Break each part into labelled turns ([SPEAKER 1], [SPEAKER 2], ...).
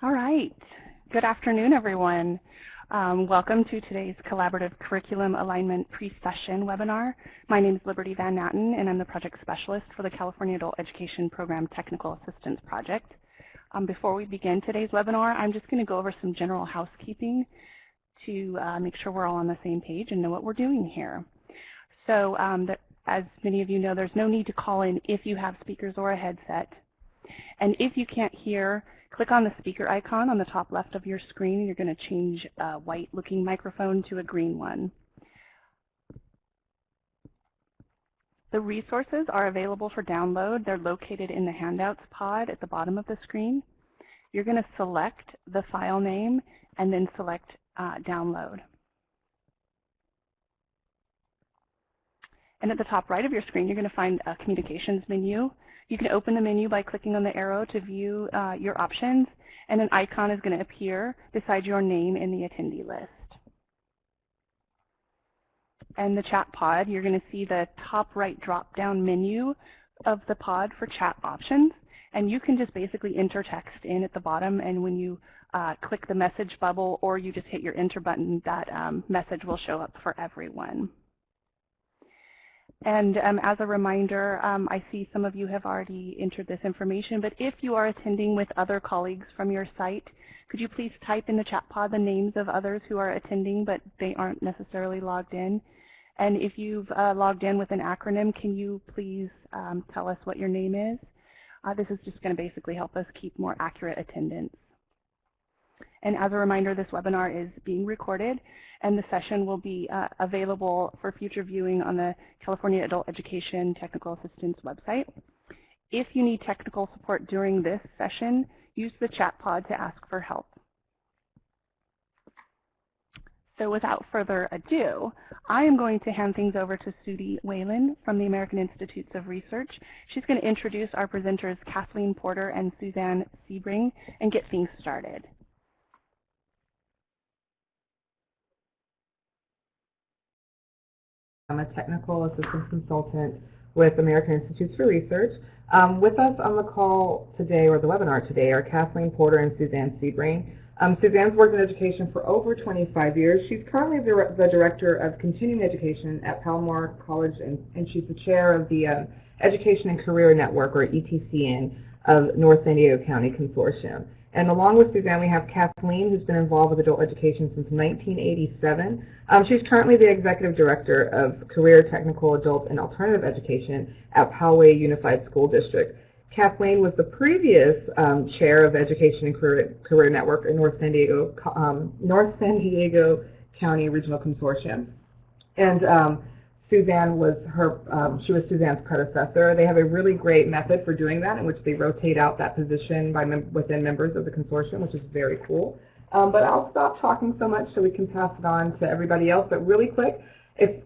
[SPEAKER 1] All right. Good afternoon, everyone. Welcome to today's Collaborative Curriculum Alignment Pre-Session webinar. My name is Liberty Van Natten, and I'm the Project Specialist for the California Adult Education Program Technical Assistance Project. Before we begin today's webinar, I'm just going to go over some general housekeeping to make sure we're all on the same page and know what we're doing here. So as many of you know, there's no need to call in if you have speakers or a headset. And if you can't hear, click on the speaker icon on the top left of your screen. You're going to change a white-looking microphone to a green one. The resources are available for download. They're located in the Handouts pod at the bottom of the screen. You're going to select the file name and then select Download. And at the top right of your screen, you're going to find a Communications menu. You can open the menu by clicking on the arrow to view your options, and an icon is going to appear beside your name in the attendee list. And the chat pod, you're going to see the top right drop-down menu of the pod for chat options, and you can just basically enter text in at the bottom, and when you click the message bubble or you just hit your enter button, that message will show up for everyone. And as a reminder, I see some of you have already entered this information, but if you are attending with other colleagues from your site, could you please type in the chat pod the names of others who are attending, but they aren't necessarily logged in? And if you've logged in with an acronym, can you please tell us what your name is? This is just going to basically help us keep more accurate attendance. And as a reminder, this webinar is being recorded, and the session will be available for future viewing on the California Adult Education Technical Assistance website. If you need technical support during this session, use the chat pod to ask for help. So without further ado, I am going to hand things over to Sudie Whalen from the American Institutes of Research. She's going to introduce our presenters Kathleen Porter and Suzanne Sebring and get things started.
[SPEAKER 2] I'm a technical assistance consultant with American Institutes for Research. With us on the call today, or the webinar today, are Kathleen Porter and Suzanne Sebring. Suzanne's worked in education for over 25 years. She's currently the Director of Continuing Education at Palomar College, and she's the chair of the Education and Career Network, or ETCN, of North San Diego County Consortium. And along with Suzanne, we have Kathleen, who's been involved with adult education since 1987. She's currently the Executive Director of Career, Technical, Adult, and Alternative Education at Poway Unified School District. Kathleen was the previous chair of the Education and Career Network in North San Diego County Regional Consortium. And Suzanne was she was Suzanne's predecessor. They have a really great method for doing that, in which they rotate out that position within members of the consortium, which is very cool. But I'll stop talking so much so we can pass it on to everybody else. But really quick,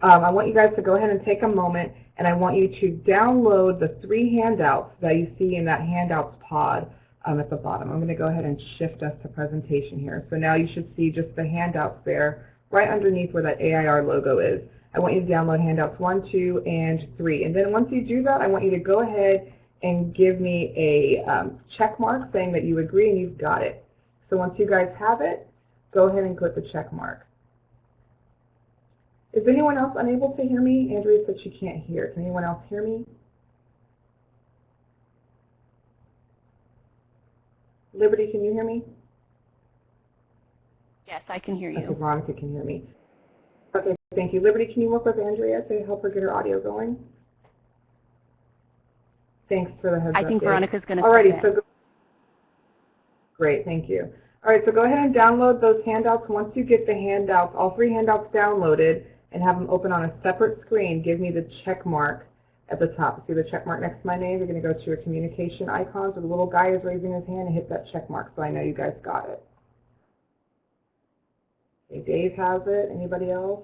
[SPEAKER 2] I want you guys to go ahead and take a moment, and I want you to download the 3 handouts that you see in that handouts pod at the bottom. I'm going to go ahead and shift us to presentation here. So now you should see just the handouts there right underneath where that AIR logo is. I want you to download handouts 1, 2, and 3. And then once you do that, I want you to go ahead and give me a check mark saying that you agree and you've got it. So once you guys have it, go ahead and click the check mark. Is anyone else unable to hear me? Andrea said she can't hear. Can anyone else hear me? Liberty, can you hear me?
[SPEAKER 1] Yes, I can hear you.
[SPEAKER 2] Okay, Veronica can hear me. Okay, thank you. Liberty, can you work with Andrea to help her get her audio going? Thanks for the heads up.
[SPEAKER 1] I think Veronica's going to.
[SPEAKER 2] Alrighty, so great, thank you. All right, so go ahead and download those handouts. Once you get the handouts, all 3 handouts downloaded, and have them open on a separate screen, give me the check mark at the top. See the check mark next to my name? You're going to go to your communication icon. So the little guy is raising his hand, and hit that check mark so I know you guys got it. Okay, Dave has it. Anybody else?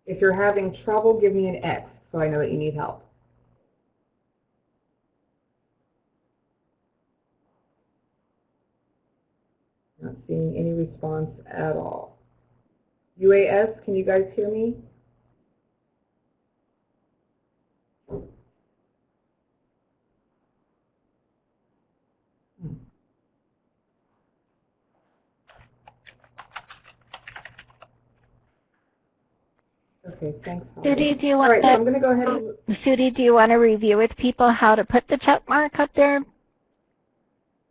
[SPEAKER 2] If you're having trouble, give me an X so I know that you need help. Not seeing any response at all. UAS, can you guys hear me? Okay, thanks, Holly.
[SPEAKER 3] Sudi, do you
[SPEAKER 2] All
[SPEAKER 3] want
[SPEAKER 2] right, so I'm going to go ahead and...
[SPEAKER 3] Sudi, do you want to review with people how to put the check mark up there?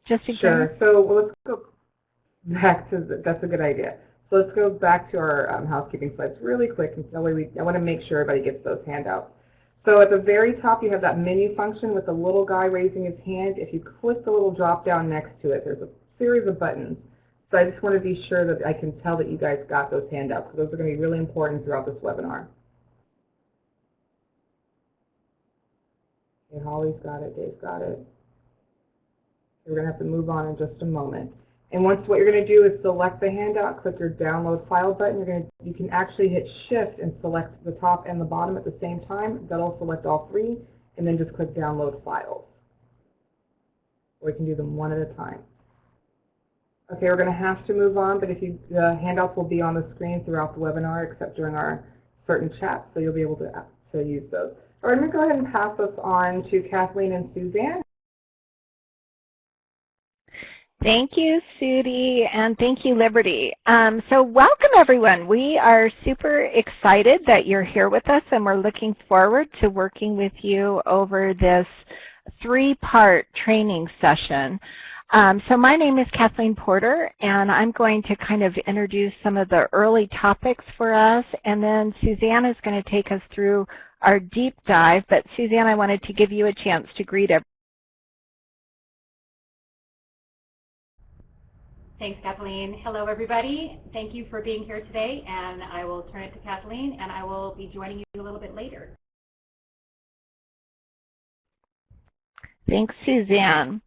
[SPEAKER 3] Just again.
[SPEAKER 2] Sure. So let's go back to that's a good idea. So let's go back to our housekeeping slides really quick, and so I want to make sure everybody gets those handouts. So at the very top, you have that menu function with the little guy raising his hand. If you click the little drop down next to it, there's a series of buttons. So I just want to be sure that I can tell that you guys got those handouts, because those are going to be really important throughout this webinar. Okay, Holly's got it, Dave's got it. We're going to have to move on in just a moment. And once what you're going to do is select the handout, click your download file button. You can actually hit shift and select the top and the bottom at the same time. That'll select all three, and then just click download files. Or you can do them one at a time. Okay, we're going to have to move on, but the handouts will be on the screen throughout the webinar except during our certain chats, so you'll be able to use those. All right, I'm going to go ahead and pass this on to Kathleen and Suzanne.
[SPEAKER 3] Thank you, Sudi, and thank you, Liberty. So welcome, everyone. We are super excited that you're here with us, and we're looking forward to working with you over this three-part training session. So my name is Kathleen Porter, and I'm going to kind of introduce some of the early topics for us, and then Suzanne is going to take us through our deep dive. But Suzanne, I wanted to give you a chance to greet everyone.
[SPEAKER 4] Thanks, Kathleen. Hello, everybody. Thank you for being here today, and I will turn it to Kathleen, and I will be joining you a little bit later.
[SPEAKER 3] Thanks, Suzanne.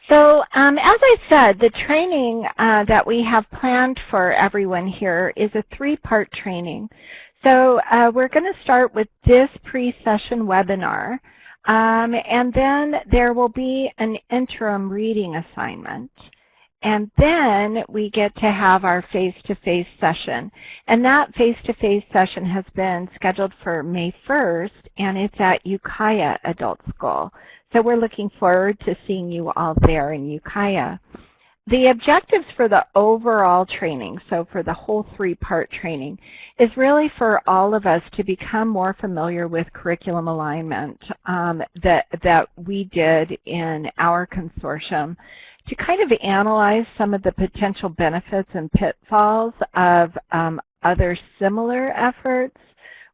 [SPEAKER 3] So as I said, the training that we have planned for everyone here is a three-part training. So we're going to start with this pre-session webinar. And then there will be an interim reading assignment. And then we get to have our face-to-face session. And that face-to-face session has been scheduled for May 1st, and it's at Ukiah Adult School. So we're looking forward to seeing you all there in Ukiah. The objectives for the overall training, so for the whole three-part training, is really for all of us to become more familiar with curriculum alignment that we did in our consortium, to kind of analyze some of the potential benefits and pitfalls of other similar efforts.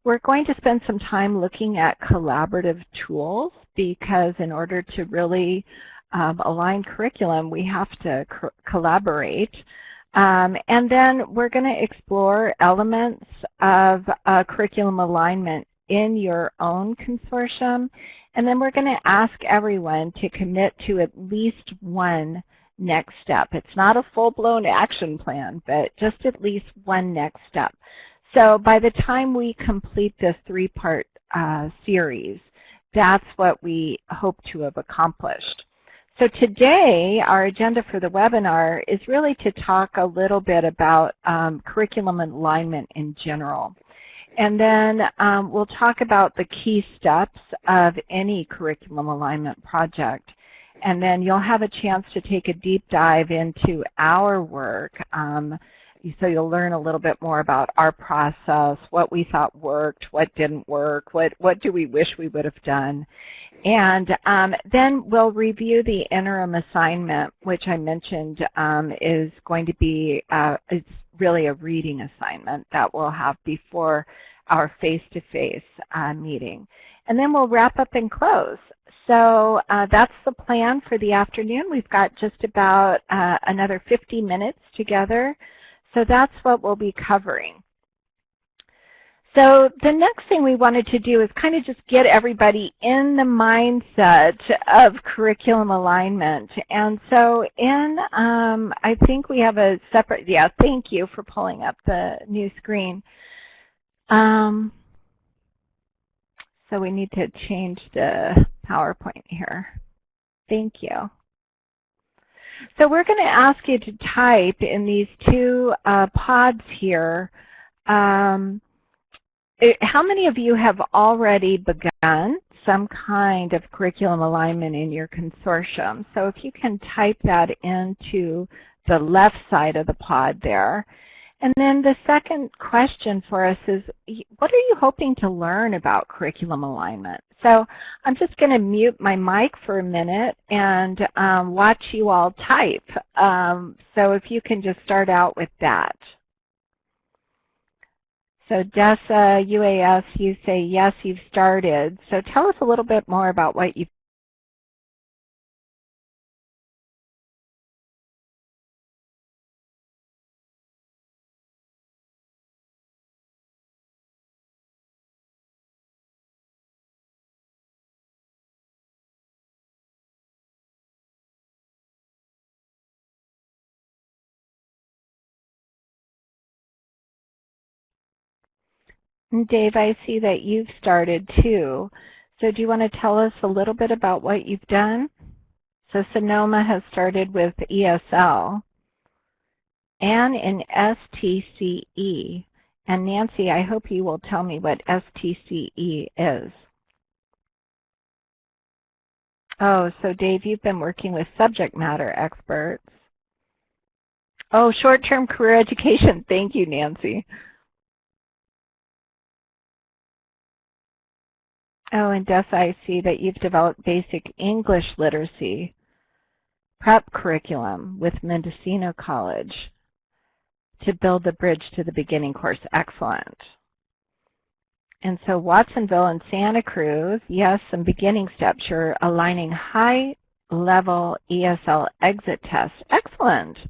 [SPEAKER 3] We're going to spend some time looking at collaborative tools, because in order to really align curriculum, we have to collaborate. And then we're going to explore elements of curriculum alignment in your own consortium. And then we're going to ask everyone to commit to at least one next step. It's not a full-blown action plan, but just at least one next step. So by the time we complete this three-part series, that's what we hope to have accomplished. So today, our agenda for the webinar is really to talk a little bit about curriculum alignment in general. And then we'll talk about the key steps of any curriculum alignment project. And then you'll have a chance to take a deep dive into our work. So you'll learn a little bit more about our process, what we thought worked, what didn't work, what do we wish we would have done. And then we'll review the interim assignment, which I mentioned is going to be it's really a reading assignment that we'll have before our face-to-face meeting. And then we'll wrap up and close. So that's the plan for the afternoon. We've got just about another 50 minutes together. So that's what we'll be covering. So the next thing we wanted to do is kind of just get everybody in the mindset of curriculum alignment. And so I think we have a separate, yeah, thank you for pulling up the new screen. So we need to change the PowerPoint here. Thank you. So we're going to ask you to type in these two pods here. How many of you have already begun some kind of curriculum alignment in your consortium? So if you can type that into the left side of the pod there. And then the second question for us is, what are you hoping to learn about curriculum alignment? So I'm just going to mute my mic for a minute and watch you all type. So if you can just start out with that. So Dessa, UAS, you say yes, you've started. So tell us a little bit more about what you've. And Dave, I see that you've started too. So do you want to tell us a little bit about what you've done? So Sonoma has started with ESL and in STCE. And Nancy, I hope you will tell me what STCE is. Oh, so Dave, you've been working with subject matter experts. Oh, short-term career education. Thank you, Nancy. Oh, and Des, I see that you've developed basic English literacy prep curriculum with Mendocino College to build the bridge to the beginning course. Excellent. And so Watsonville and Santa Cruz, yes, some beginning steps. You're aligning high-level ESL exit tests. Excellent.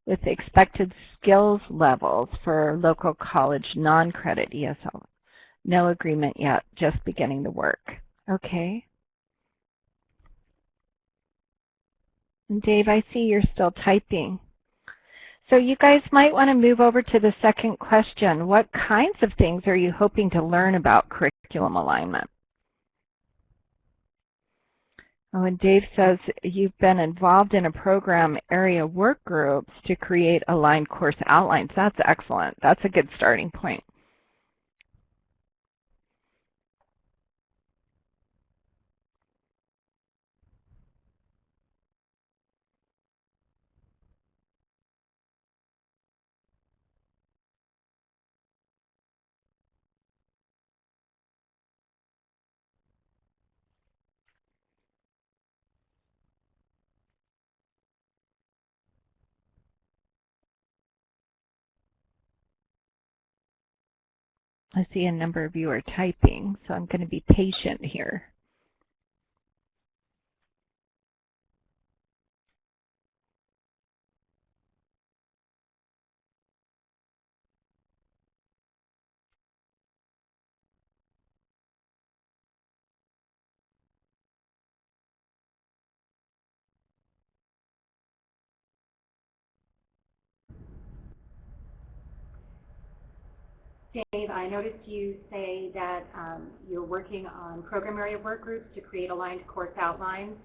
[SPEAKER 3] With expected skills levels for local college non-credit ESL. No agreement yet, just beginning the work. Okay. And Dave, I see you're still typing. So you guys might want to move over to the second question. What kinds of things are you hoping to learn about curriculum alignment? Oh, and Dave says you've been involved in a program area work groups to create aligned course outlines. That's excellent. That's a good starting point. I see a number of you are typing, so I'm going to be patient here.
[SPEAKER 4] Dave, I noticed you say that you're working on program area work groups to create aligned course outlines,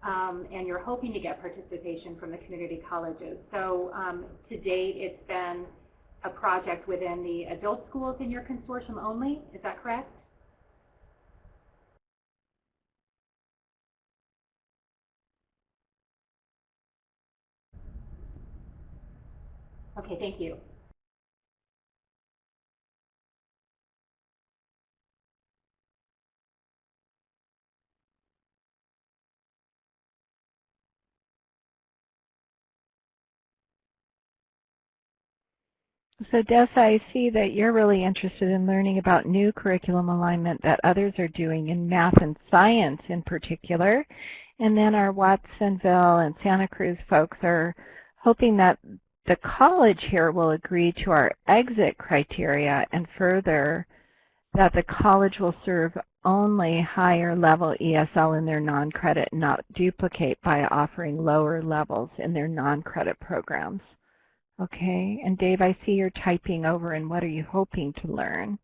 [SPEAKER 4] and you're hoping to get participation from the community colleges. So to date, it's been a project within the adult schools in your consortium only. Is that correct? Okay, thank you.
[SPEAKER 3] So Dessa, I see that you're really interested in learning about new curriculum alignment that others are doing in math and science in particular. And then our Watsonville and Santa Cruz folks are hoping that the college here will agree to our exit criteria and further that the college will serve only higher level ESL in their non-credit and not duplicate by offering lower levels in their non-credit programs. Okay, and Dave, I see you're typing over, and what are you hoping to learn?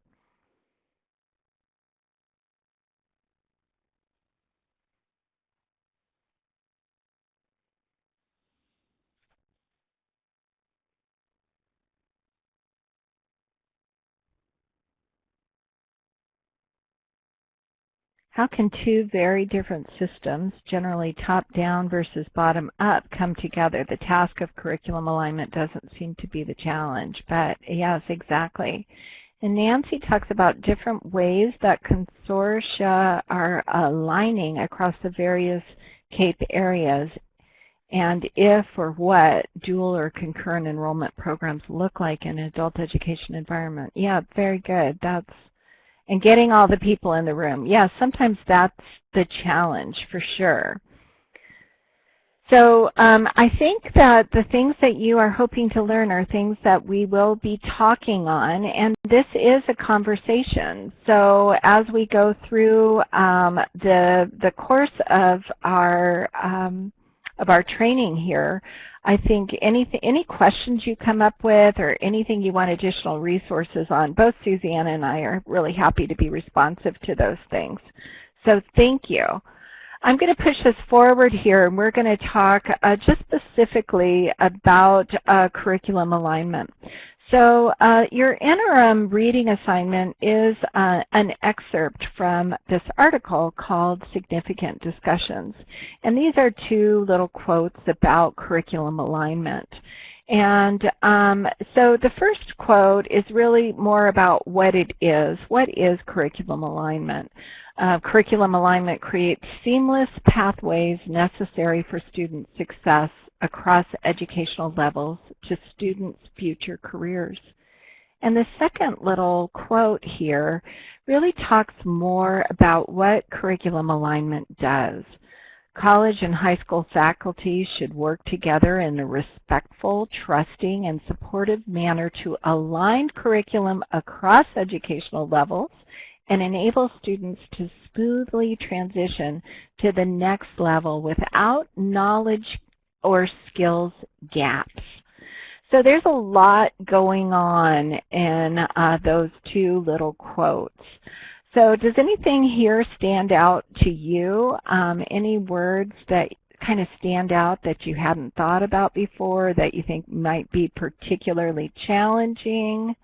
[SPEAKER 3] How can two very different systems, generally top-down versus bottom-up, come together? The task of curriculum alignment doesn't seem to be the challenge, but yes, exactly. And Nancy talks about different ways that consortia are aligning across the various CAPE areas, and if or what dual or concurrent enrollment programs look like in an adult education environment. Yeah, very good. And getting all the people in the room. Yeah, sometimes that's the challenge for sure. So I think that the things that you are hoping to learn are things that we will be talking on, and this is a conversation. So as we go through the course of our training here, I think any questions you come up with or anything you want additional resources on, both Susanna and I are really happy to be responsive to those things. So thank you. I'm going to push this forward here, and we're going to talk just specifically about curriculum alignment. So your interim reading assignment is an excerpt from this article called Significant Discussions. And these are two little quotes about curriculum alignment. And so the first quote is really more about what it is. What is curriculum alignment? Curriculum alignment creates seamless pathways necessary for student success across educational levels to students' future careers. And the second little quote here really talks more about what curriculum alignment does. College and high school faculty should work together in a respectful, trusting, and supportive manner to align curriculum across educational levels and enable students to smoothly transition to the next level without knowledge or skills gaps. So there's a lot going on in those two little quotes. So does anything here stand out to you? Any words that kind of stand out that you hadn't thought about before that you think might be particularly challenging?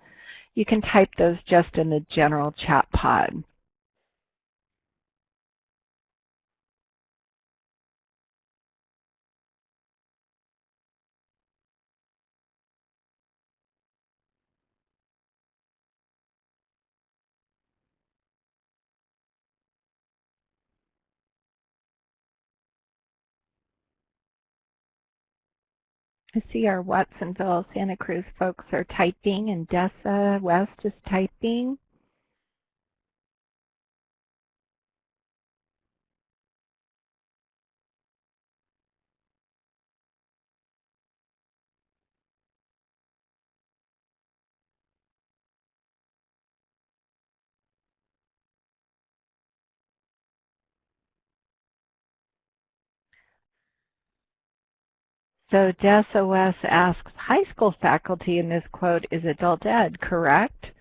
[SPEAKER 3] You can type those just in the general chat pod. I see our Watsonville, Santa Cruz folks are typing, and Dessa West is typing. So Dessa West asks, high school faculty in this quote is adult ed, correct?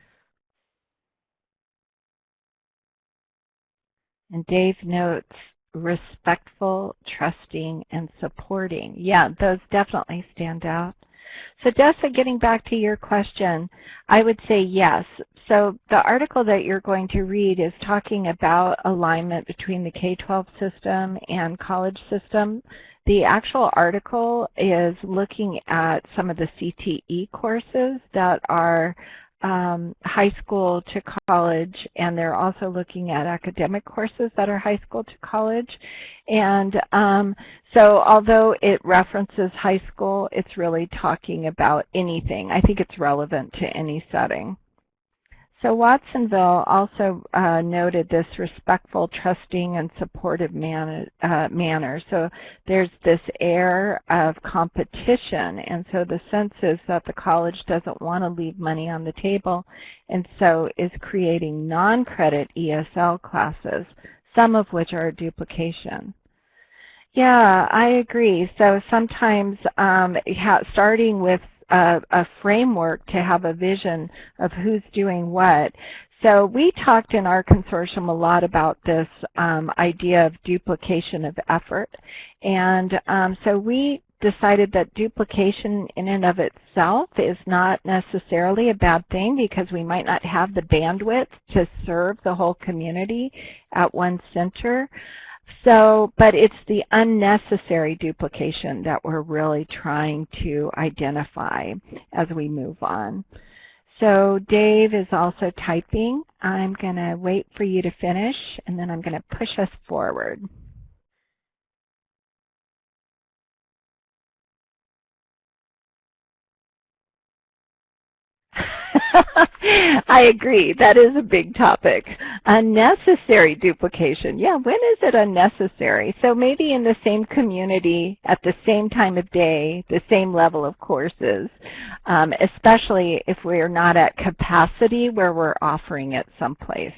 [SPEAKER 3] And Dave notes respectful, trusting, and supporting. Yeah, those definitely stand out. So Dessa, getting back to your question, I would say yes. So the article that you're going to read is talking about alignment between the K-12 system and college system. The actual article is looking at some of the CTE courses that are high school to college, and they're also looking at academic courses that are high school to college. And so although it references high school, it's really talking about anything. I think it's relevant to any setting. So Watsonville also noted this respectful, trusting, and supportive manner. So there's this air of competition, and so the sense is that the college doesn't want to leave money on the table, and so is creating non-credit ESL classes, some of which are duplication. Yeah, I agree. So sometimes starting with a framework to have a vision of who's doing what. So we talked in our consortium a lot about this idea of duplication of effort. And so we decided that duplication in and of itself is not necessarily a bad thing, because we might not have the bandwidth to serve the whole community at one center. So, but it's the unnecessary duplication that we're really trying to identify as we move on. So Dave is also typing. I'm going to wait for you to finish, and then I'm going to push us forward. I agree. That is a big topic. Unnecessary duplication. Yeah, when is it unnecessary? So maybe in the same community, at the same time of day, the same level of courses, especially if we're not at capacity where we're offering it someplace.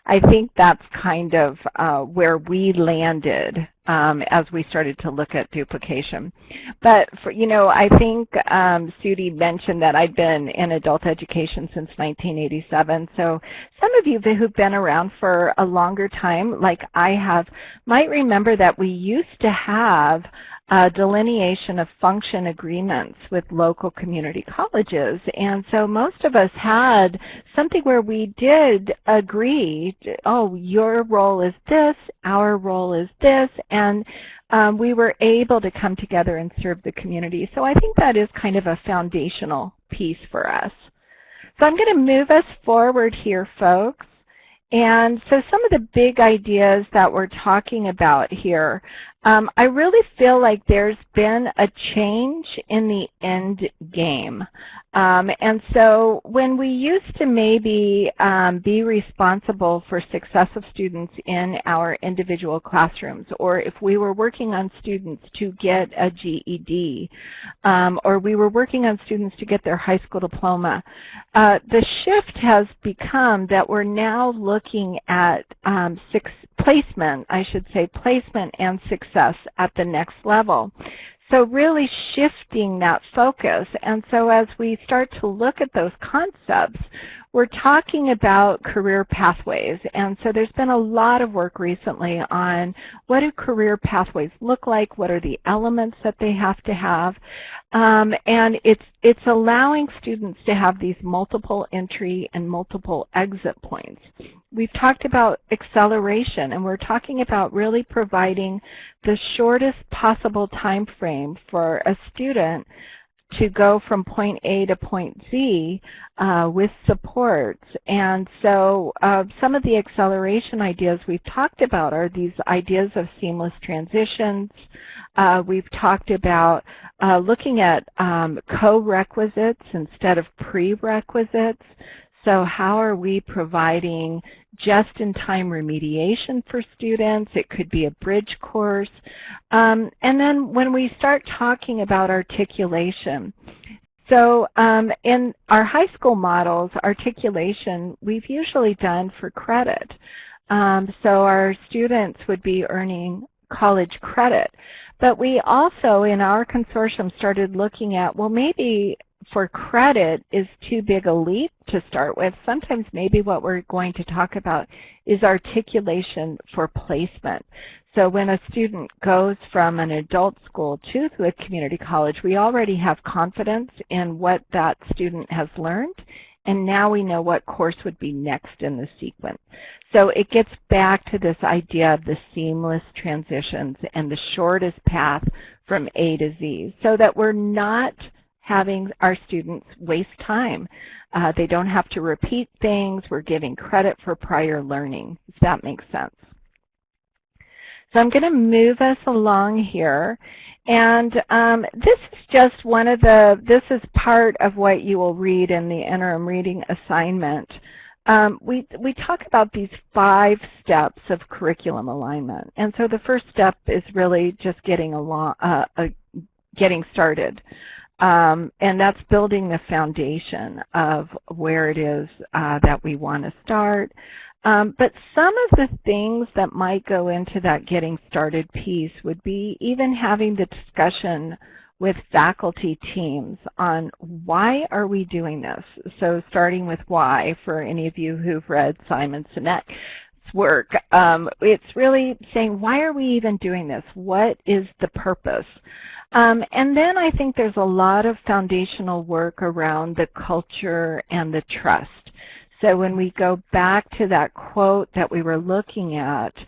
[SPEAKER 3] I think that's kind of where we landed as we started to look at duplication. But, I think Sudie mentioned that I've been in adult education since 1987. So some of you who've been around for a longer time, like I have, might remember that we used to have a delineation of function agreements with local community colleges. And so most of us had something where we did agree, oh, your role is this, our role is this, and we were able to come together and serve the community. So I think that is kind of a foundational piece for us. So I'm going to move us forward here, folks. And so some of the big ideas that we're talking about here, I really feel like there's been a change in the end game. And so when we used to maybe be responsible for success of students in our individual classrooms, or if we were working on students to get a GED, or we were working on students to get their high school diploma, the shift has become that we're now looking at placement and success at the next level. So really shifting that focus. And so as we start to look at those concepts, we're talking about career pathways. And so there's been a lot of work recently on what do career pathways look like, what are the elements that they have to have. And it's allowing students to have these multiple entry and multiple exit points. We've talked about acceleration, and we're talking about really providing the shortest possible time frame for a student to go from point A to point Z with supports. And so some of the acceleration ideas we've talked about are these ideas of seamless transitions. We've talked about looking at co-requisites instead of prerequisites. So how are we providing just-in-time remediation for students? It could be a bridge course. And then when we start talking about articulation, so in our high school models, articulation we've usually done for credit. So our students would be earning college credit. But we also, in our consortium, started looking at, well, maybe for credit is too big a leap to start with. Sometimes maybe what we're going to talk about is articulation for placement. So when a student goes from an adult school to a community college, we already have confidence in what that student has learned, and now we know what course would be next in the sequence. So it gets back to this idea of the seamless transitions and the shortest path from A to Z, so that we're not having our students waste time. They don't have to repeat things. We're giving credit for prior learning, if that makes sense. So I'm going to move us along here. And this is just this is part of what you will read in the interim reading assignment. We talk about these 5 steps of curriculum alignment. And so the first step is really just getting started. And that's building the foundation of where it is that we want to start. But some of the things that might go into that getting started piece would be even having the discussion with faculty teams on why are we doing this. So starting with why, for any of you who've read Simon Sinek. work. It's really saying, why are we even doing this? What is the purpose? And then I think there's a lot of foundational work around the culture and the trust. So when we go back to that quote that we were looking at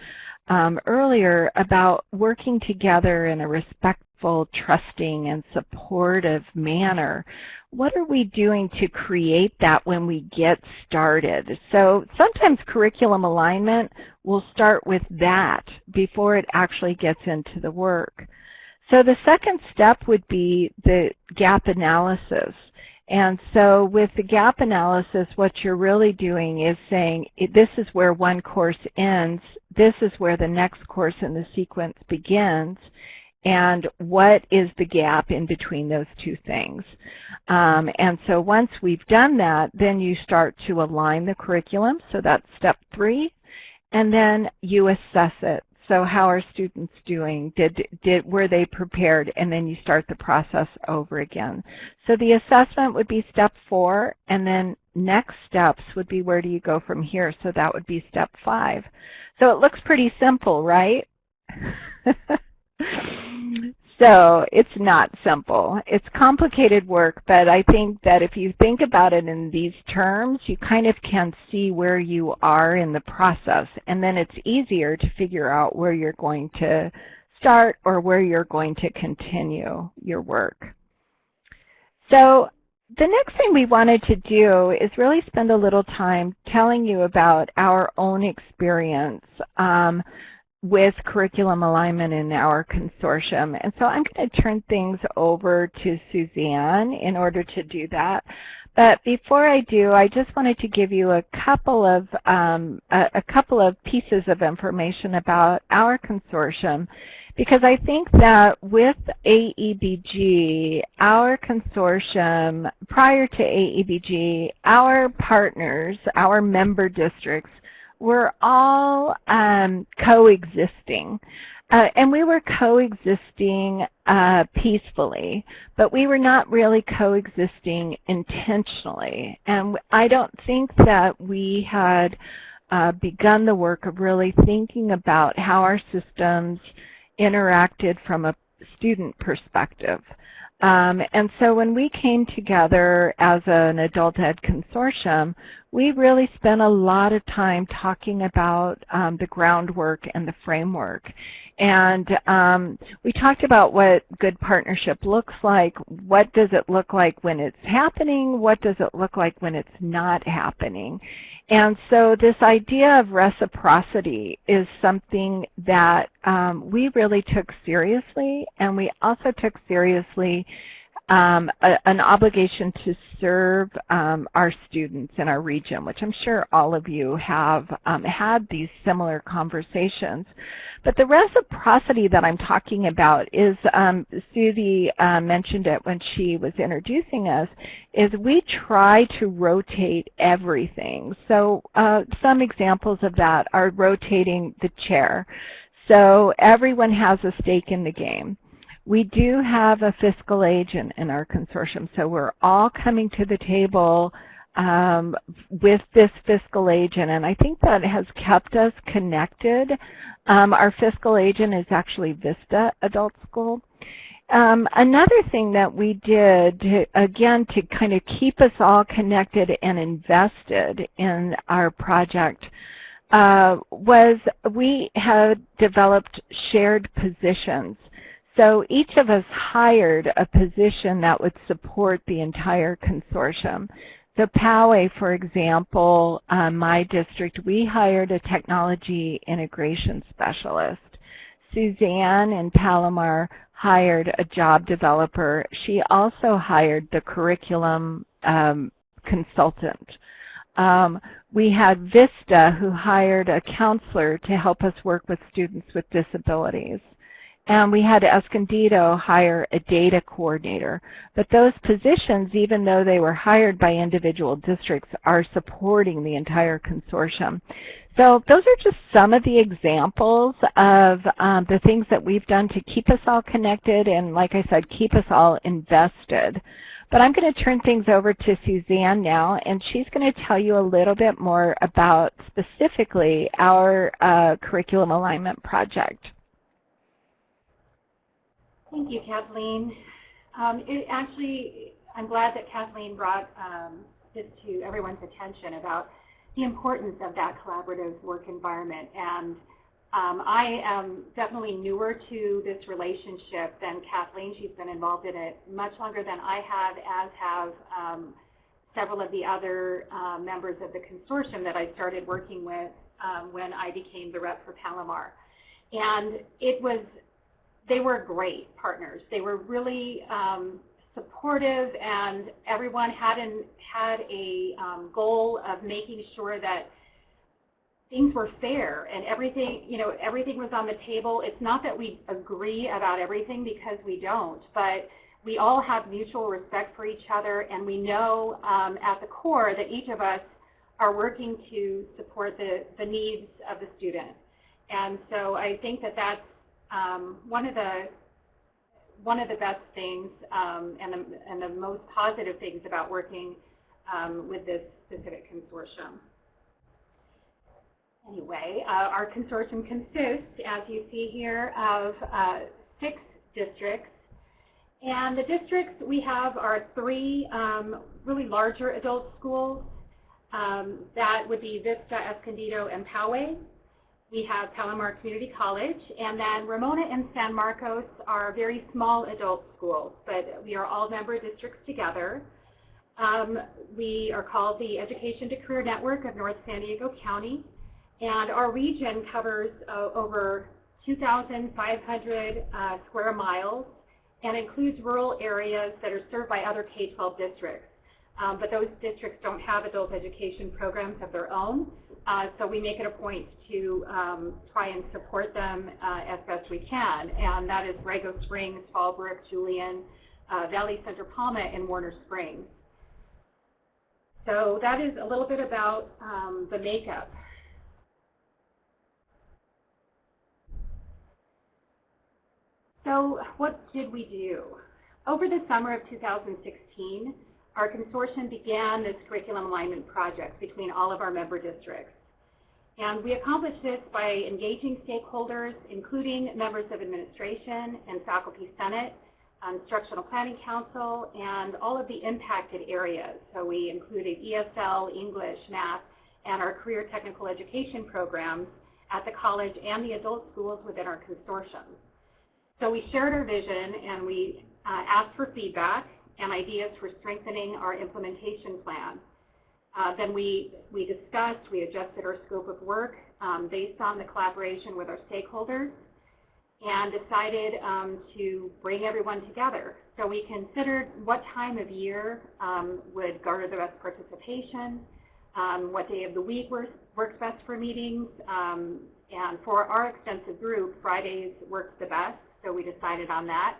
[SPEAKER 3] earlier about working together in a respectful, trusting, and supportive manner, what are we doing to create that when we get started? So sometimes curriculum alignment will start with that before it actually gets into the work. So the second step would be the gap analysis. And so with the gap analysis, what you're really doing is saying, this is where one course ends, this is where the next course in the sequence begins, and what is the gap in between those two things. And so once we've done that, then you start to align the curriculum, so that's step 3, and then you assess it. So how are students doing? Were they prepared? And then you start the process over again. So the assessment would be step 4, and then next steps would be where do you go from here? So that would be step 5. So it looks pretty simple, right? So it's not simple. It's complicated work, but I think that if you think about it in these terms, you kind of can see where you are in the process, and then it's easier to figure out where you're going to start or where you're going to continue your work. So the next thing we wanted to do is really spend a little time telling you about our own experience with curriculum alignment in our consortium. And so I'm going to turn things over to Suzanne in order to do that. But before I do, I just wanted to give you a couple of pieces of information about our consortium, because I think that with AEBG, our consortium, prior to AEBG, our partners, our member districts, we're all coexisting. And we were coexisting peacefully, but we were not really coexisting intentionally. And I don't think that we had begun the work of really thinking about how our systems interacted from a student perspective. And so when we came together as an adult ed consortium, we really spent a lot of time talking about the groundwork and the framework. And we talked about what good partnership looks like. What does it look like when it's happening? What does it look like when it's not happening? And so this idea of reciprocity is something that we really took seriously, and we also took seriously an obligation to serve our students in our region, which I'm sure all of you have had these similar conversations. But the reciprocity that I'm talking about is, Susie mentioned it when she was introducing us, is we try to rotate everything. So some examples of that are rotating the chair. So everyone has a stake in the game. We do have a fiscal agent in our consortium, so we're all coming to the table with this fiscal agent, and I think that has kept us connected. Our fiscal agent is actually Vista Adult School. Another thing that we did, again, to kind of keep us all connected and invested in our project, was we had developed shared positions. So each of us hired a position that would support the entire consortium. So Poway, for example, my district, we hired a technology integration specialist. Suzanne in Palomar hired a job developer. She also hired the curriculum consultant. We had Vista, who hired a counselor to help us work with students with disabilities. and we had Escondido hire a data coordinator. But those positions, even though they were hired by individual districts, are supporting the entire consortium. So those are just some of the examples of the things that we've done to keep us all connected and, like I said, keep us all invested. But I'm going to turn things over to Suzanne now, and she's going to tell you a little bit more about specifically our curriculum alignment project.
[SPEAKER 4] Thank you, Kathleen. I'm glad that Kathleen brought this to everyone's attention about the importance of that collaborative work environment. And I am definitely newer to this relationship than Kathleen. She's been involved in it much longer than I have, as have several of the other members of the consortium that I started working with when I became the rep for Palomar. And they were great partners. They were really supportive, and everyone had a goal of making sure that things were fair and everything was on the table. It's not that we agree about everything, because we don't, but we all have mutual respect for each other, and we know at the core that each of us are working to support the needs of the student. And so I think that that's one of the best things and the most positive things about working with this specific consortium. Anyway, our consortium consists, as you see here, of 6 districts. And the districts we have are 3 really larger adult schools. That would be Vista, Escondido, and Poway. We have Palomar Community College, and then Ramona and San Marcos are very small adult schools, but we are all member districts together. We are called the Education to Career Network of North San Diego County, and our region covers over 2,500 square miles and includes rural areas that are served by other K-12 districts. But those districts don't have adult education programs of their own. So we make it a point to try and support them as best we can, and that is Borrego Springs, Fallbrook, Julian, Valley Center Palma, and Warner Springs. So that is a little bit about the makeup. So what did we do? Over the summer of 2016, our consortium began this curriculum alignment project between all of our member districts. And we accomplished this by engaging stakeholders, including members of administration and faculty senate, instructional planning council, and all of the impacted areas. So we included ESL, English, math, and our career technical education programs at the college and the adult schools within our consortium. So we shared our vision, and we asked for feedback and ideas for strengthening our implementation plan. Then we discussed, we adjusted our scope of work based on the collaboration with our stakeholders, and decided to bring everyone together. So we considered what time of year would garner the best participation, what day of the week works best for meetings, and for our extensive group, Fridays worked the best, so we decided on that.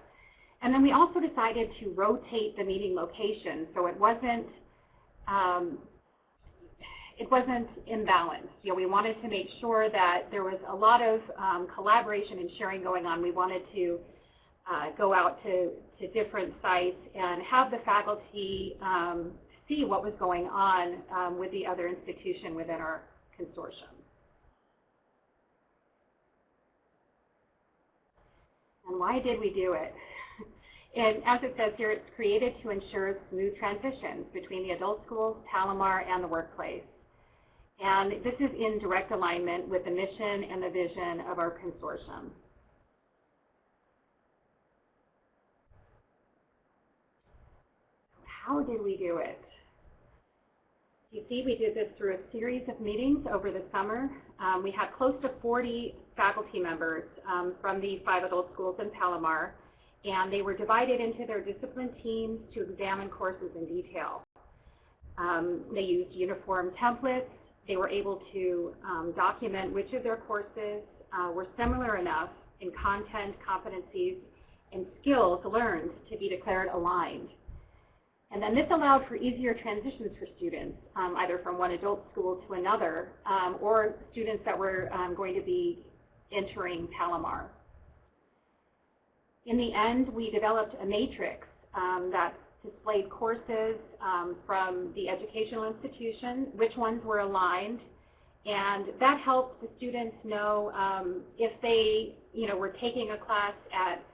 [SPEAKER 4] And then we also decided to rotate the meeting location, so it wasn't imbalanced. We wanted to make sure that there was a lot of collaboration and sharing going on. We wanted to go out to different sites and have the faculty see what was going on with the other institution within our consortium. And why did we do it? And as it says here, it's created to ensure smooth transitions between the adult schools, Palomar, and the workplace. And this is in direct alignment with the mission and the vision of our consortium. How did we do it? You see, we did this through a series of meetings over the summer. We had close to 40 faculty members from the 5 adult schools in Palomar, and they were divided into their discipline teams to examine courses in detail. They used uniform templates. They were able to document which of their courses were similar enough in content, competencies, and skills learned to be declared aligned. And then this allowed for easier transitions for students, either from one adult school to another, or students that were going to be entering Palomar. In the end, we developed a matrix that displayed courses from the educational institution, which ones were aligned, and that helped the students know if they were taking a class at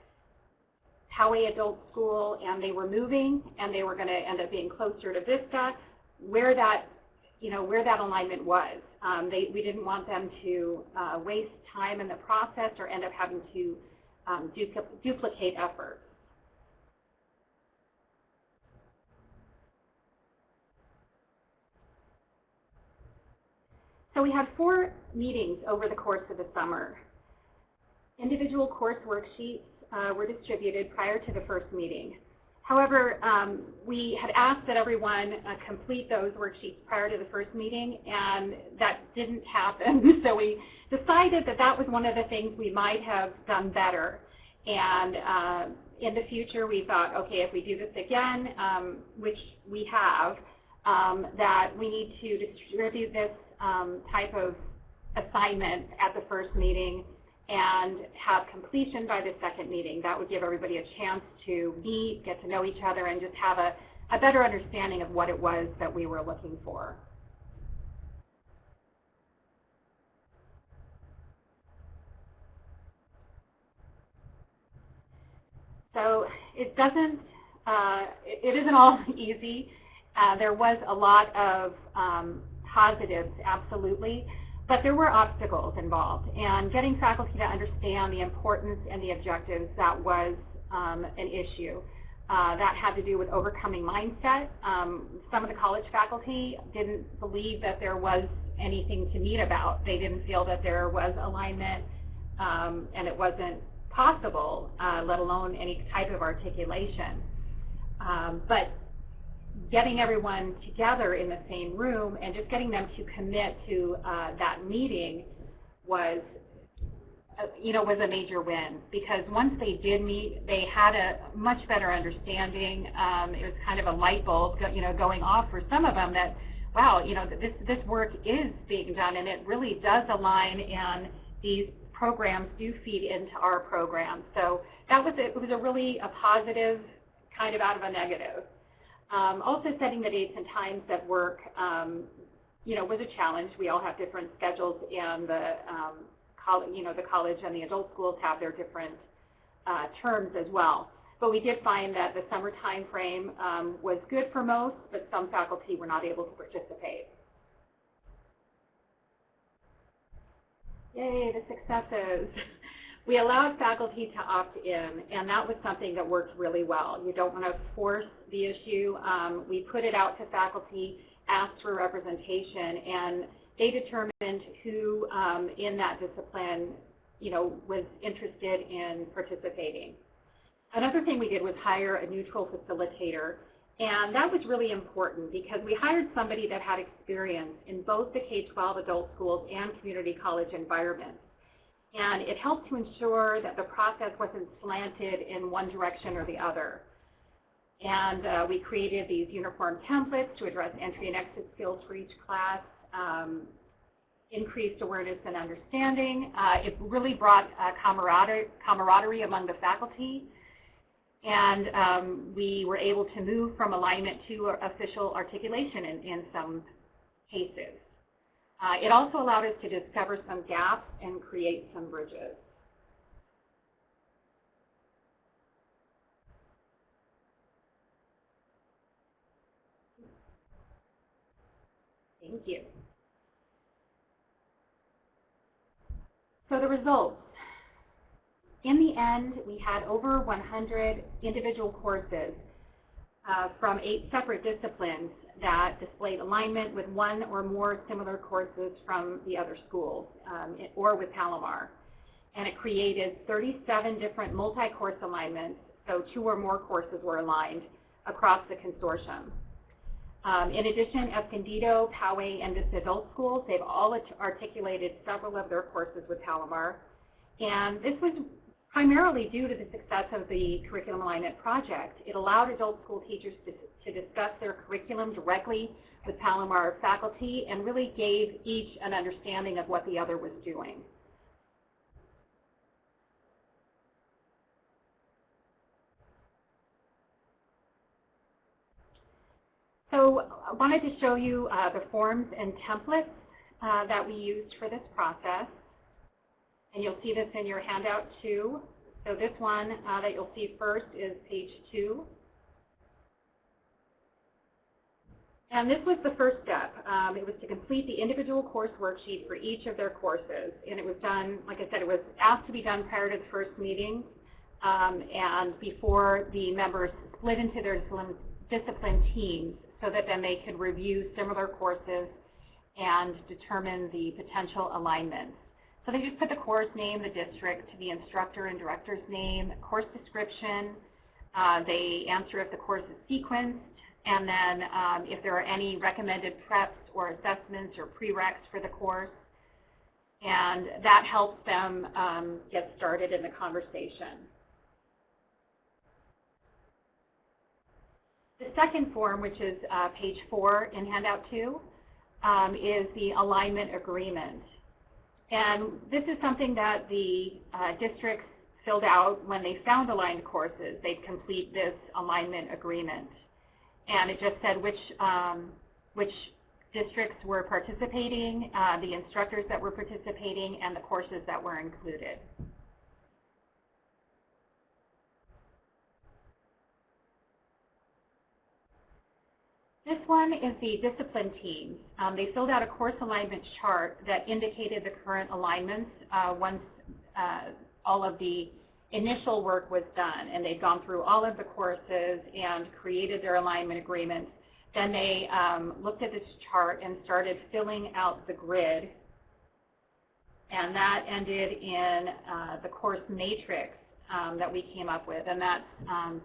[SPEAKER 4] Poway Adult School and they were moving and they were going to end up being closer to Vista, where that alignment was. We didn't want them to waste time in the process or end up having to duplicate efforts. So we had 4 meetings over the course of the summer. Individual course worksheets were distributed prior to the first meeting. However, we had asked that everyone complete those worksheets prior to the first meeting, and that didn't happen. So we decided that that was one of the things we might have done better. And in the future, we thought, okay, if we do this again, which we have, that we need to distribute this type of assignment at the first meeting and have completion by the second meeting. That would give everybody a chance to meet, get to know each other, and just have a better understanding of what it was that we were looking for. So it isn't all easy. There was a lot of positives, absolutely. But there were obstacles involved, and getting faculty to understand the importance and the objectives, that was an issue. That had to do with overcoming mindset. Some of the college faculty didn't believe that there was anything to meet about. They didn't feel that there was alignment, and it wasn't possible, let alone any type of articulation. But getting everyone together in the same room and just getting them to commit to that meeting was a major win, because once they did meet, they had a much better understanding. It was kind of a light bulb, going off for some of them that, wow, this work is being done and it really does align, and these programs do feed into our program. So that was it was a really a positive kind of out of a negative. Also setting the dates and times that work, was a challenge. We all have different schedules, and the college and the adult schools have their different terms as well. But we did find that the summer time frame was good for most, but some faculty were not able to participate. Yay, the successes. We allowed faculty to opt in, and that was something that worked really well. You don't want to force the issue. We put it out to faculty, asked for representation, and they determined who in that discipline, was interested in participating. Another thing we did was hire a neutral facilitator, and that was really important because we hired somebody that had experience in both the K-12 adult schools and community college environments. And it helped to ensure that the process wasn't slanted in one direction or the other. And we created these uniform templates to address entry and exit skills for each class, increased awareness and understanding. It really brought camaraderie among the faculty. And we were able to move from alignment to official articulation in some cases. It also allowed us to discover some gaps and create some bridges. Thank you. So the results. In the end, we had over 100 individual courses from 8 separate disciplines that displayed alignment with one or more similar courses from the other schools or with Palomar. And it created 37 different multi-course alignments, so 2 or more courses were aligned across the consortium. In addition, Escondido, Poway, and Vista Adult Schools, they've all articulated several of their courses with Palomar. And this was primarily due to the success of the curriculum alignment project. It allowed adult school teachers to discuss their curriculum directly with Palomar faculty and really gave each an understanding of what the other was doing. So I wanted to show you the forms and templates that we used for this process. And you'll see this in your handout too. So this one that you'll see first is page 2. And this was the first step. It was to complete the individual course worksheet for each of their courses. And it was done, like I said, it was asked to be done prior to the first meeting and before the members split into their discipline teams so that then they could review similar courses and determine the potential alignments. So they just put the course name, the district, the instructor and director's name, course description. They answer if the course is sequenced, and then if there are any recommended preps or assessments or prereqs for the course. And that helps them get started in the conversation. The second form, which is page 4 in handout 2, is the alignment agreement. And this is something that the districts filled out when they found aligned courses. They'd complete this alignment agreement. And it just said which districts were participating, the instructors that were participating, and the courses that were included. This one is the discipline teams. They filled out a course alignment chart that indicated the current alignments once all of the initial work was done, and they'd gone through all of the courses and created their alignment agreements. Then they looked at this chart and started filling out the grid, and that ended in the course matrix that we came up with, and that's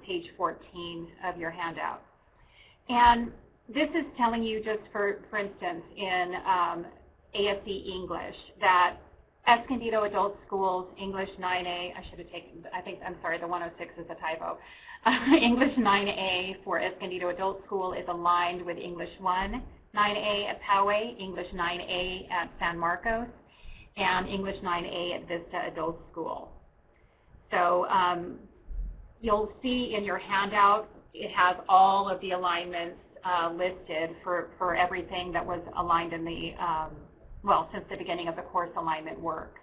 [SPEAKER 4] page 14 of your handout. And this is telling you, just for instance, in ASE English, that Escondido Adult Schools English 9A, I should have taken, I'm sorry, the 106 is a typo. English 9A for Escondido Adult School is aligned with English 1 9A at Poway, English 9A at San Marcos, and English 9A at Vista Adult School. So you'll see in your handout, it has all of the alignments listed for everything that was aligned in the, well, since the beginning of the course alignment work.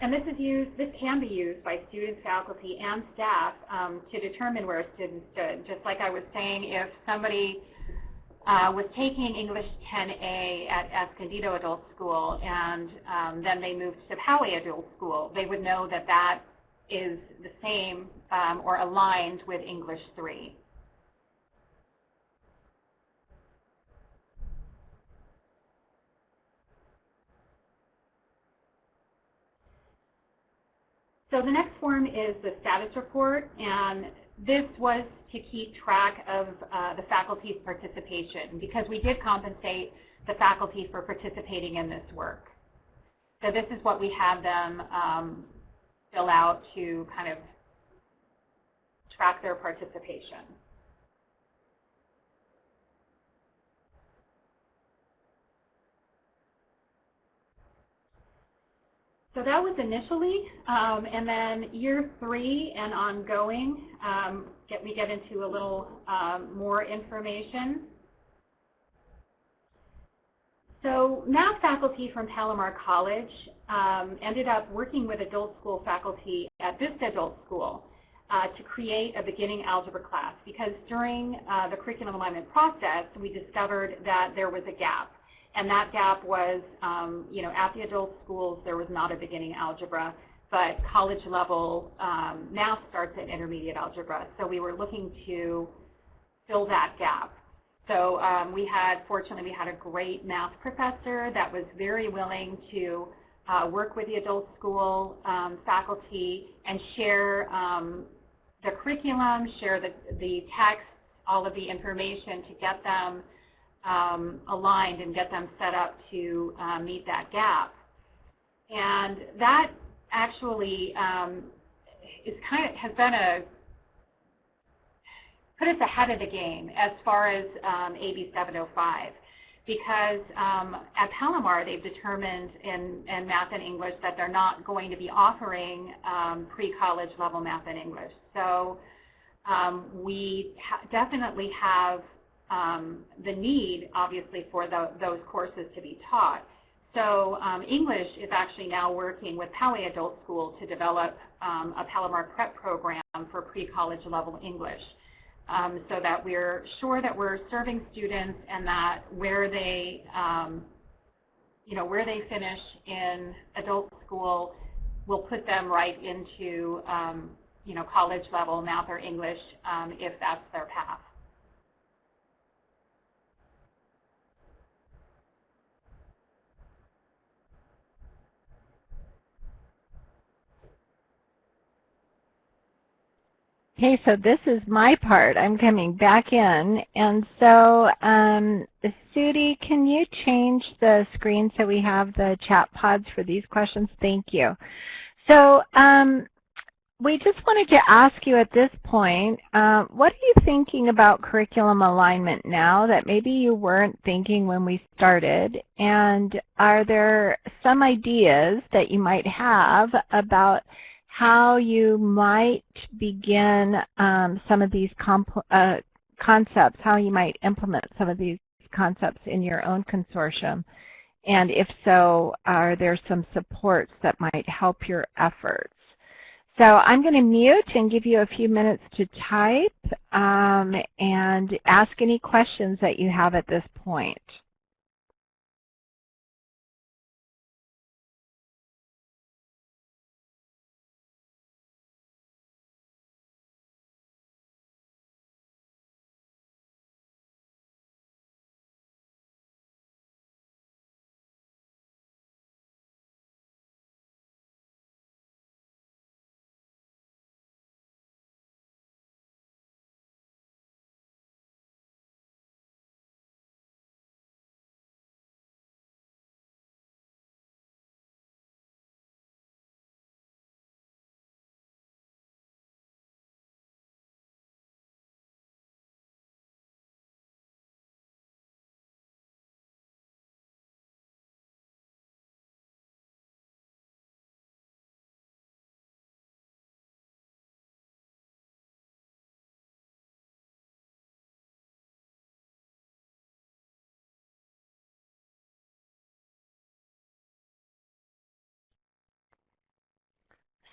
[SPEAKER 4] And this can be used by students, faculty, and staff to determine where a student stood. Just like I was saying, if somebody was taking English 10A at Escondido Adult School and then they moved to Poway Adult School, they would know that that is the same or aligned with English 3. So the next form is the status report, and this was to keep track of the faculty's participation, because we did compensate the faculty for participating in this work. So this is what we have them fill out to kind of track their participation. So that was initially, and then year 3 and ongoing, we get into a little more information. So math faculty from Palomar College ended up working with adult school faculty at Vista Adult School to create a beginning algebra class, because during the curriculum alignment process, we discovered that there was a gap. And that gap was, you know, at the adult schools, there was not a beginning algebra, but college level math starts at intermediate algebra. So we were looking to fill that gap. So fortunately, we had a great math professor that was very willing to work with the adult school faculty and share the curriculum, share the text, all of the information to get them aligned and get them set up to meet that gap. And that actually has been put us ahead of the game as far as AB 705, because at Palomar they've determined in math and English that they're not going to be offering pre-college level math and English. So we definitely have the need, obviously, for those courses to be taught. So English is actually now working with Poway Adult School to develop a Palomar Prep program for pre-college level English, so that we're sure that we're serving students and that where they, where they finish in adult school, will put them right into, college level math or English if that's their path.
[SPEAKER 3] Okay, so this is my part. I'm coming back in. And so, Sudi, can you change the screen so we have the chat pods for these questions? Thank you. So, we just wanted to ask you at this point, what are you thinking about curriculum alignment now that maybe you weren't thinking when we started? And are there some ideas that you might have about how you might begin some of these concepts, how you might implement some of these concepts in your own consortium? And if so, are there some supports that might help your efforts? So I'm going to mute and give you a few minutes to type and ask any questions that you have at this point.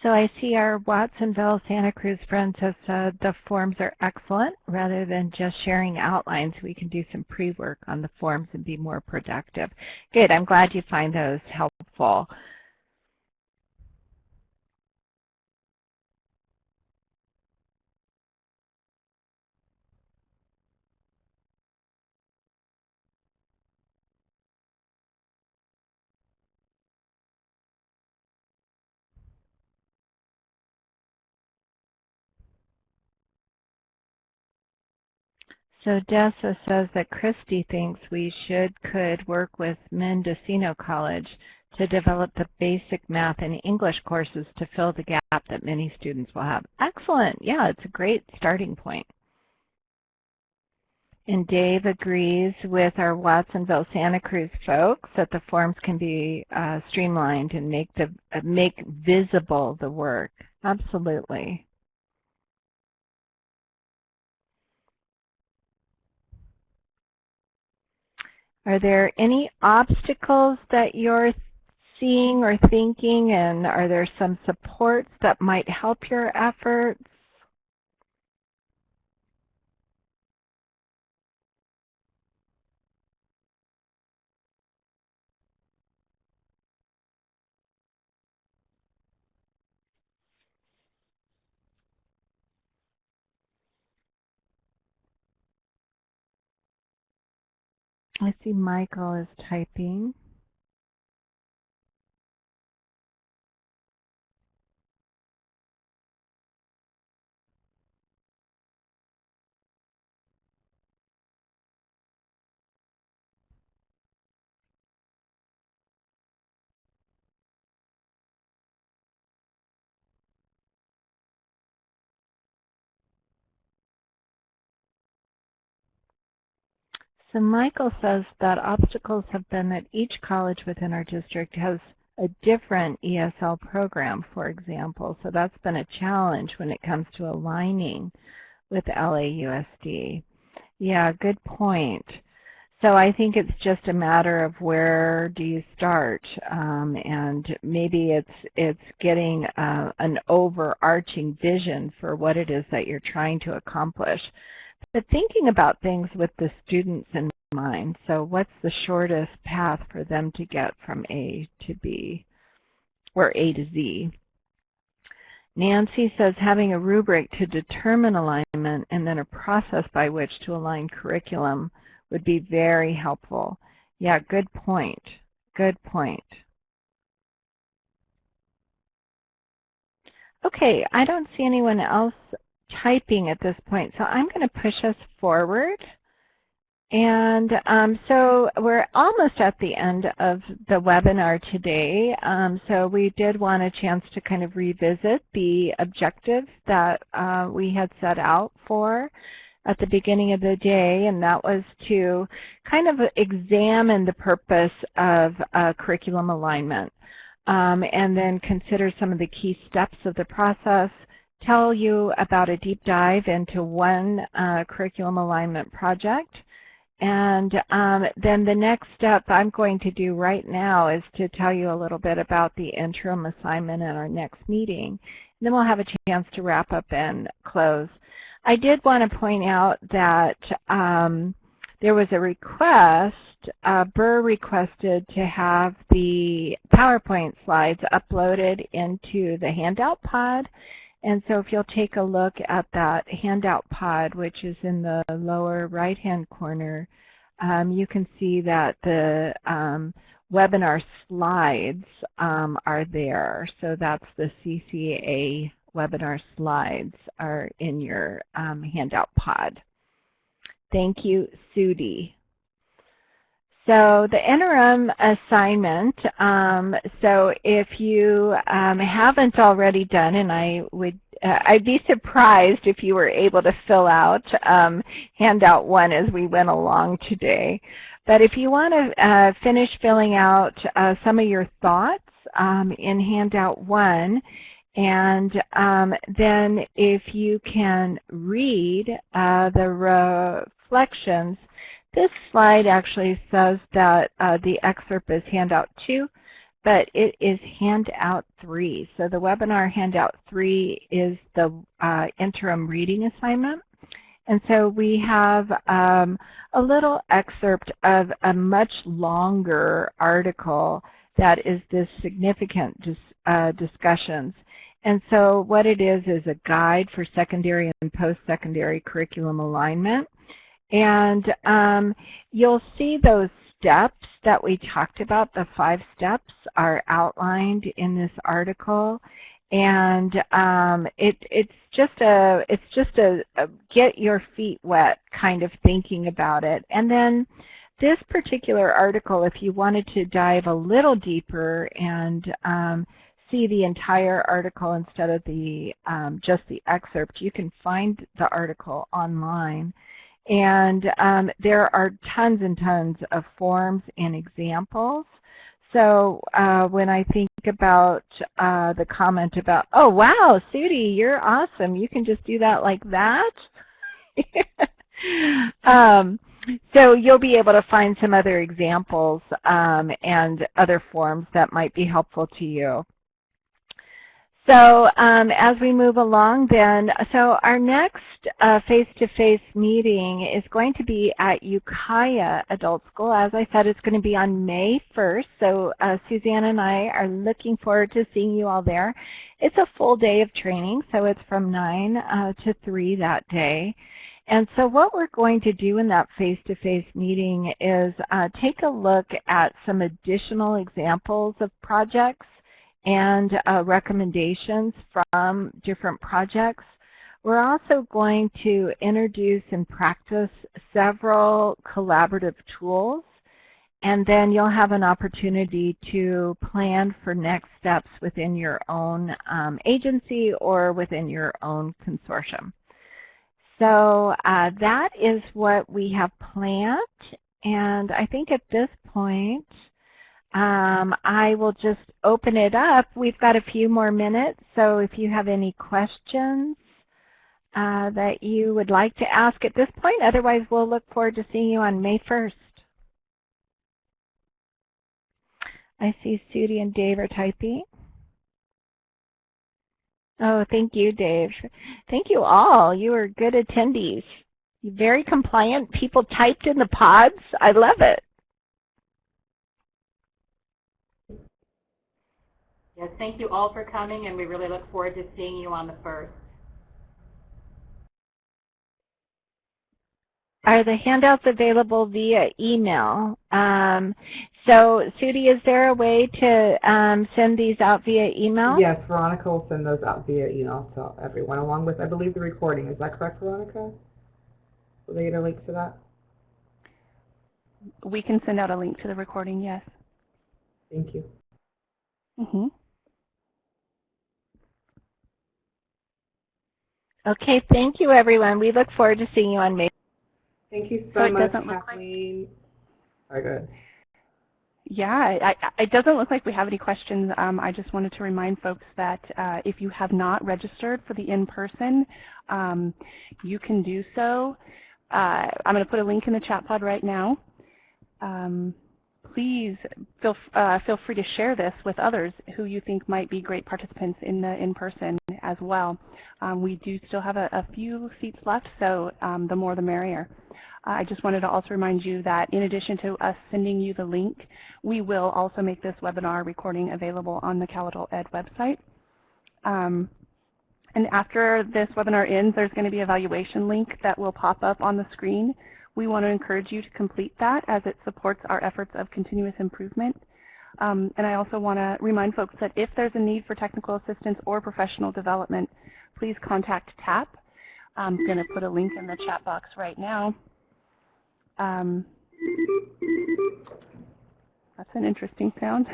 [SPEAKER 3] So I see our Watsonville Santa Cruz friends have said the forms are excellent. Rather than just sharing outlines, we can do some pre-work on the forms and be more productive. Good, I'm glad you find those helpful. So Dessa says that Christy thinks we could work with Mendocino College to develop the basic math and English courses to fill the gap that many students will have. Excellent. Yeah, it's a great starting point. And Dave agrees with our Watsonville Santa Cruz folks that the forms can be streamlined and make visible the work. Absolutely. Are there any obstacles that you're seeing or thinking, and are there some supports that might help your efforts? I see Michael is typing. So Michael says that obstacles have been that each college within our district has a different ESL program, for example. So that's been a challenge when it comes to aligning with LAUSD. Yeah, good point. So I think it's just a matter of where do you start, and maybe it's getting an overarching vision for what it is that you're trying to accomplish. But thinking about things with the students in mind, so what's the shortest path for them to get from A to B, or A to Z? Nancy says having a rubric to determine alignment and then a process by which to align curriculum would be very helpful. Yeah, good point. Good point. Okay, I don't see anyone else typing at this point, so I'm going to push us forward. And so we're almost at the end of the webinar today. So we did want a chance to kind of revisit the objectives that we had set out for at the beginning of the day, and that was to kind of examine the purpose of curriculum alignment, and then consider some of the key steps of the process, tell you about a deep dive into one curriculum alignment project, and then the next step I'm going to do right now is to tell you a little bit about the interim assignment in our next meeting. And then we'll have a chance to wrap up and close. I did want to point out that there was a request, Burr requested to have the PowerPoint slides uploaded into the handout pod. And so if you'll take a look at that handout pod, which is in the lower right-hand corner, you can see that the webinar slides are there. So that's the CCA webinar slides are in your handout pod. Thank you, Sudi. So the interim assignment, so if you haven't already done, and I'd be surprised if you were able to fill out handout 1 as we went along today. But if you want to finish filling out some of your thoughts in handout 1, and then if you can read the reflections. This slide actually says that the excerpt is handout 2, but it is handout 3. So the webinar handout 3 is the interim reading assignment. And so we have a little excerpt of a much longer article that is this significant discussions. And so what it is a guide for secondary and post-secondary curriculum alignment. And you'll see those steps that we talked about, the 5 steps are outlined in this article. And it's just a get your feet wet kind of thinking about it. And then this particular article, if you wanted to dive a little deeper and see the entire article instead of the just the excerpt, you can find the article online. And there are tons and tons of forms and examples. So when I think about the comment about, oh, wow, Sudi, you're awesome. You can just do that like that. So you'll be able to find some other examples and other forms that might be helpful to you. So as we move along then, so our next face-to-face meeting is going to be at Ukiah Adult School. As I said, it's going to be on May 1st. So Suzanne and I are looking forward to seeing you all there. It's a full day of training, so it's from 9 to 3 that day. And so what we're going to do in that face-to-face meeting is take a look at some additional examples of projects and recommendations from different projects. We're also going to introduce and practice several collaborative tools, and then you'll have an opportunity to plan for next steps within your own agency or within your own consortium. So that is what we have planned, And I think at this point, I will just open it up. We've got a few more minutes, so if you have any questions that you would like to ask at this point, otherwise we'll look forward to seeing you on May 1st. I see Sudie and Dave are typing. Oh, thank you, Dave. Thank you all. You are good attendees. You're very compliant. People typed in the pods. I love it.
[SPEAKER 4] Yes, thank you all for coming, and we really look forward to seeing you on the 1st.
[SPEAKER 3] Are the handouts available via email? So, Sudie, is there a way to send these out via email?
[SPEAKER 2] Yes, Veronica will send those out via email to everyone, along with, I believe, the recording. Is that correct, Veronica? Will they get a link to that?
[SPEAKER 1] We can send out a link to the recording, yes.
[SPEAKER 2] Thank you.
[SPEAKER 1] Mm-hmm.
[SPEAKER 3] Okay, thank you, everyone. We look forward to seeing you on May.
[SPEAKER 2] Thank you so much, Kathleen. All right, good.
[SPEAKER 1] Yeah, it doesn't look like we have any questions. I just wanted to remind folks that if you have not registered for the in-person, you can do so. I'm going to put a link in the chat pod right now. Please feel free to share this with others who you think might be great participants in the in-person as well. We do still have a few seats left, so the more the merrier. I just wanted to also remind you that in addition to us sending you the link, we will also make this webinar recording available on the Cal Adult Ed website. And after this webinar ends, there's going to be an evaluation link that will pop up on the screen. We want to encourage you to complete that as it supports our efforts of continuous improvement. And I also want to remind folks that if there's a need for technical assistance or professional development, please contact TAP. I'm going to put a link in the chat box right now. That's an interesting sound.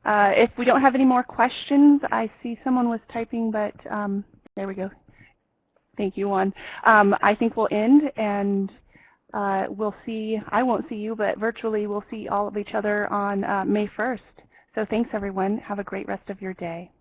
[SPEAKER 1] If we don't have any more questions, I see someone was typing, but there we go. Thank you, Juan. I think we'll end, and we'll see, I won't see you, but virtually we'll see all of each other on May 1st. So thanks, everyone. Have a great rest of your day.